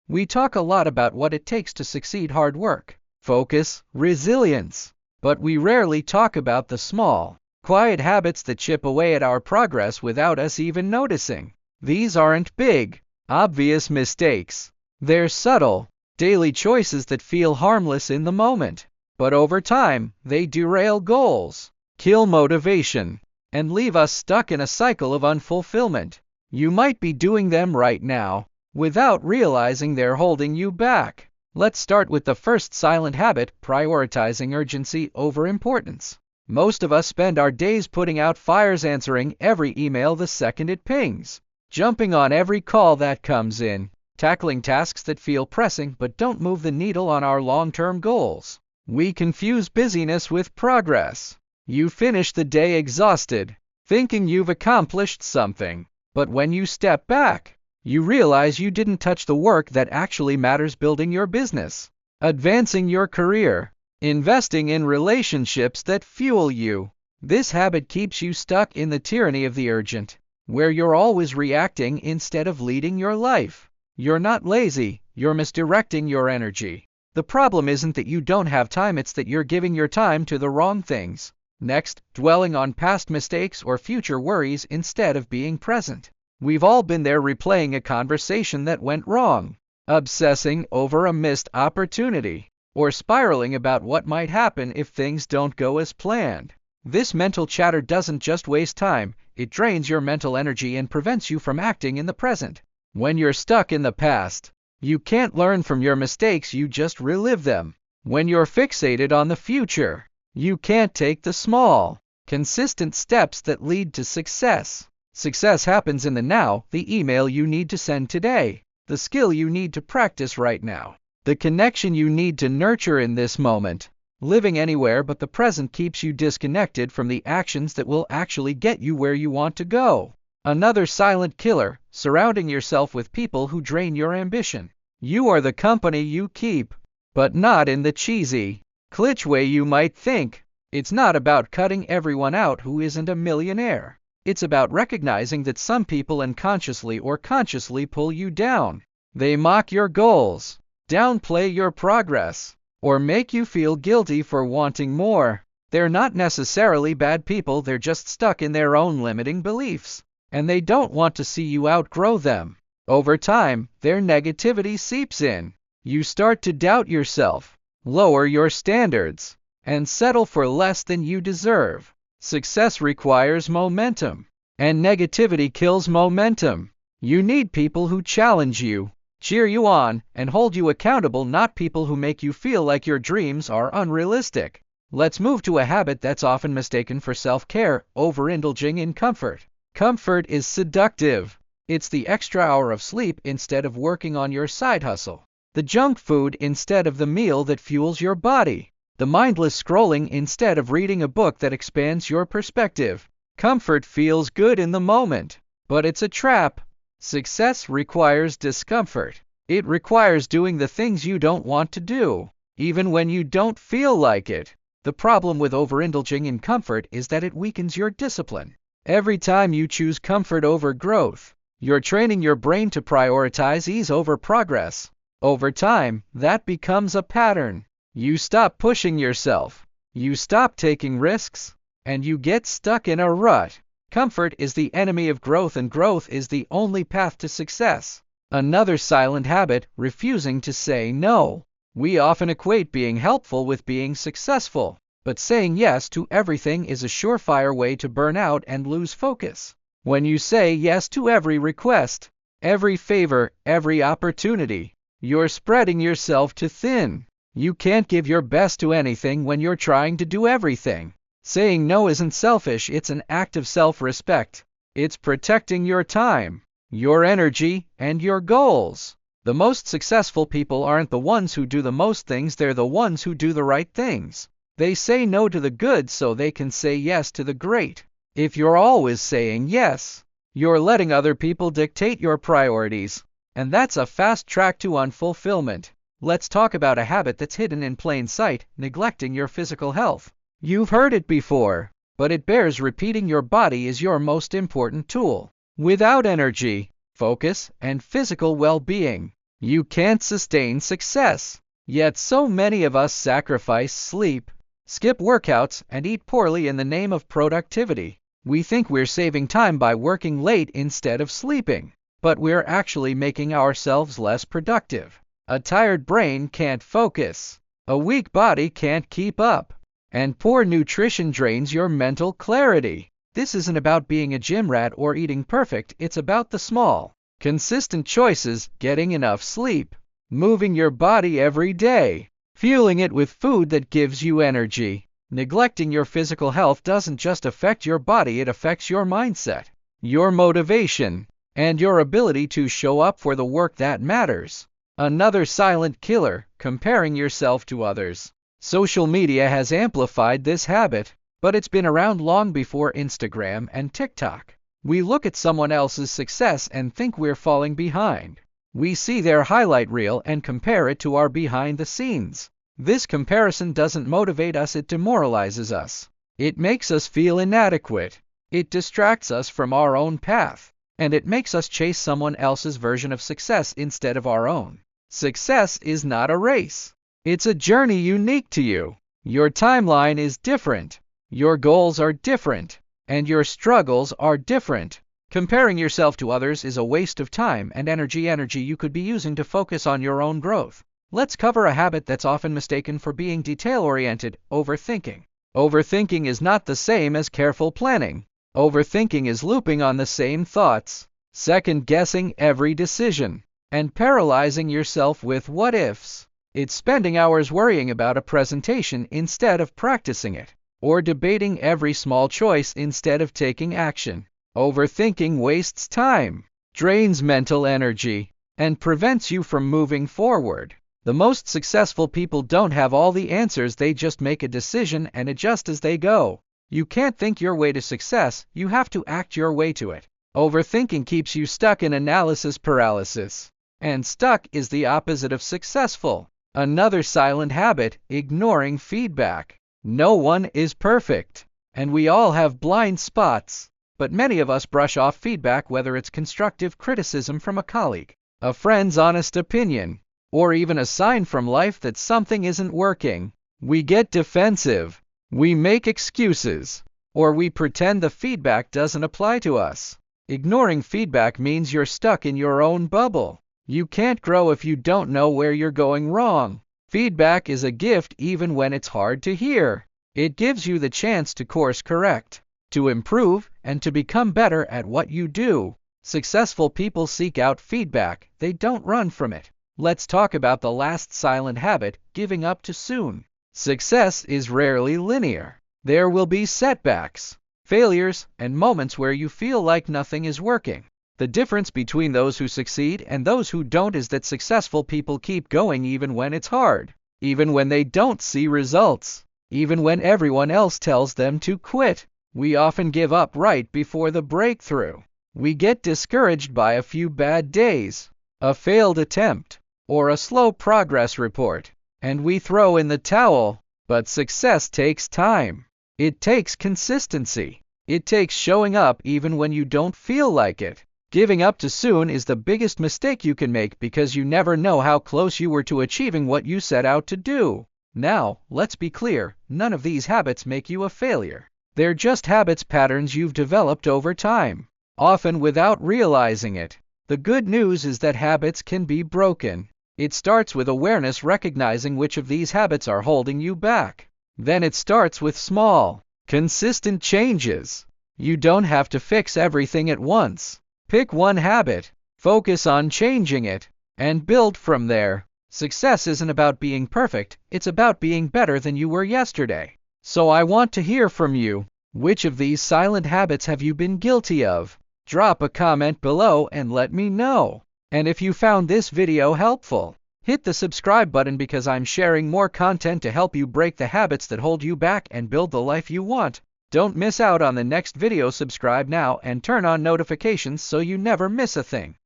We talk a lot about what it takes to succeed: hard work, focus, resilience. But we rarely talk about the small, quiet habits that chip away at our progress without us even noticing. These aren't big, obvious mistakes. They're subtle, daily choices that feel harmless in the moment. But over time, they derail goals, kill motivation, and leave us stuck in a cycle of unfulfillment. You might be doing them right now, without realizing they're holding you back. Let's start with the first silent habit: prioritizing urgency over importance. Most of us spend our days putting out fires, answering every email the second it pings, jumping on every call that comes in, tackling tasks that feel pressing but don't move the needle on our long-term goals. We confuse busyness with progress. You finish the day exhausted, thinking you've accomplished something. But when you step back, you realize you didn't touch the work that actually matters: building your business, advancing your career, investing in relationships that fuel you. This habit keeps you stuck in the tyranny of the urgent, where you're always reacting instead of leading your life. You're not lazy, you're misdirecting your energy. The problem isn't that you don't have time, it's that you're giving your time to the wrong things. Next, dwelling on past mistakes or future worries instead of being present. We've all been there, replaying a conversation that went wrong, obsessing over a missed opportunity, or spiraling about what might happen if things don't go as planned. This mental chatter doesn't just waste time, it drains your mental energy and prevents you from acting in the present. When you're stuck in the past, you can't learn from your mistakes, you just relive them. When you're fixated on the future, you can't take the small, consistent steps that lead to success. Success happens in the now: the email you need to send today, the skill you need to practice right now, the connection you need to nurture in this moment. Living anywhere but the present keeps you disconnected from the actions that will actually get you where you want to go. Another silent killer: surrounding yourself with people who drain your ambition. You are the company you keep, but not in the cheesy, cliché way you might think. It's not about cutting everyone out who isn't a millionaire. It's about recognizing that some people unconsciously or consciously pull you down. They mock your goals, downplay your progress, or make you feel guilty for wanting more. They're not necessarily bad people, they're just stuck in their own limiting beliefs, and they don't want to see you outgrow them. Over time, their negativity seeps in. You start to doubt yourself, lower your standards, and settle for less than you deserve. Success requires momentum, and negativity kills momentum. You need people who challenge you, cheer you on, and hold you accountable, not people who make you feel like your dreams are unrealistic. Let's move to a habit that's often mistaken for self-care: overindulging in comfort. Comfort is seductive. It's the extra hour of sleep instead of working on your side hustle, the junk food instead of the meal that fuels your body, the mindless scrolling instead of reading a book that expands your perspective. Comfort feels good in the moment, but it's a trap. Success requires discomfort. It requires doing the things you don't want to do, even when you don't feel like it. The problem with overindulging in comfort is that it weakens your discipline. Every time you choose comfort over growth, you're training your brain to prioritize ease over progress. Over time, that becomes a pattern. You stop pushing yourself, you stop taking risks, and you get stuck in a rut. Comfort is the enemy of growth, and growth is the only path to success. Another silent habit: refusing to say no. We often equate being helpful with being successful, but saying yes to everything is a surefire way to burn out and lose focus. When you say yes to every request, every favor, every opportunity, you're spreading yourself too thin. You can't give your best to anything when you're trying to do everything. Saying no isn't selfish, it's an act of self-respect. It's protecting your time, your energy, and your goals. The most successful people aren't the ones who do the most things, they're the ones who do the right things. They say no to the good so they can say yes to the great. If you're always saying yes, you're letting other people dictate your priorities, and that's a fast track to unfulfillment. Let's talk about a habit that's hidden in plain sight: neglecting your physical health. You've heard it before, but it bears repeating. Your body is your most important tool. Without energy, focus, and physical well-being, You can't sustain success. Yet so many of us sacrifice sleep, skip workouts, and eat poorly in the name of productivity. We think we're saving time by working late instead of sleeping, but we're actually making ourselves less productive. A tired brain can't focus. A weak body can't keep up. And poor nutrition drains your mental clarity. This isn't about being a gym rat or eating perfect, it's about the small, consistent choices: getting enough sleep, moving your body every day, fueling it with food that gives you energy. Neglecting your physical health doesn't just affect your body, it affects your mindset, your motivation, and your ability to show up for the work that matters. Another silent killer: comparing yourself to others. Social media has amplified this habit, but it's been around long before Instagram and TikTok. We look at someone else's success and think we're falling behind. We see their highlight reel and compare it to our behind the scenes. This comparison doesn't motivate us, it demoralizes us. It makes us feel inadequate. It distracts us from our own path, and it makes us chase someone else's version of success instead of our own. Success is not a race. It's a journey unique to you. Your timeline is different. Your goals are different. And your struggles are different. Comparing yourself to others is a waste of time and energy you could be using to focus on your own growth. Let's cover a habit that's often mistaken for being detail-oriented: overthinking. Overthinking is not the same as careful planning. Overthinking is looping on the same thoughts, second-guessing every decision, and paralyzing yourself with what-ifs. It's spending hours worrying about a presentation instead of practicing it, or debating every small choice instead of taking action. Overthinking wastes time, drains mental energy, and prevents you from moving forward. The most successful people don't have all the answers, they just make a decision and adjust as they go. You can't think your way to success, you have to act your way to it. Overthinking keeps you stuck in analysis paralysis. And stuck is the opposite of successful. Another silent habit: ignoring feedback. No one is perfect, and we all have blind spots. But many of us brush off feedback, whether it's constructive criticism from a colleague, a friend's honest opinion, or even a sign from life that something isn't working. We get defensive, we make excuses, or we pretend the feedback doesn't apply to us. Ignoring feedback means you're stuck in your own bubble. You can't grow if you don't know where you're going wrong. Feedback is a gift even when it's hard to hear. It gives you the chance to course correct, to improve, and to become better at what you do. Successful people seek out feedback, they don't run from it. Let's talk about the last silent habit: giving up too soon. Success is rarely linear. There will be setbacks, failures, and moments where you feel like nothing is working. The difference between those who succeed and those who don't is that successful people keep going even when it's hard, even when they don't see results, even when everyone else tells them to quit. We often give up right before the breakthrough. We get discouraged by a few bad days, a failed attempt, or a slow progress report, and we throw in the towel. But success takes time. It takes consistency. It takes showing up even when you don't feel like it. Giving up too soon is the biggest mistake you can make, because you never know how close you were to achieving what you set out to do. Now, let's be clear, none of these habits make you a failure. They're just habits, patterns you've developed over time, often without realizing it. The good news is that habits can be broken. It starts with awareness, recognizing which of these habits are holding you back. Then it starts with small, consistent changes. You don't have to fix everything at once. Pick one habit, focus on changing it, and build from there. Success isn't about being perfect, it's about being better than you were yesterday. So I want to hear from you. Which of these silent habits have you been guilty of? Drop a comment below and let me know. And if you found this video helpful, hit the subscribe button, because I'm sharing more content to help you break the habits that hold you back and build the life you want. Don't miss out on the next video. Subscribe now and turn on notifications so you never miss a thing.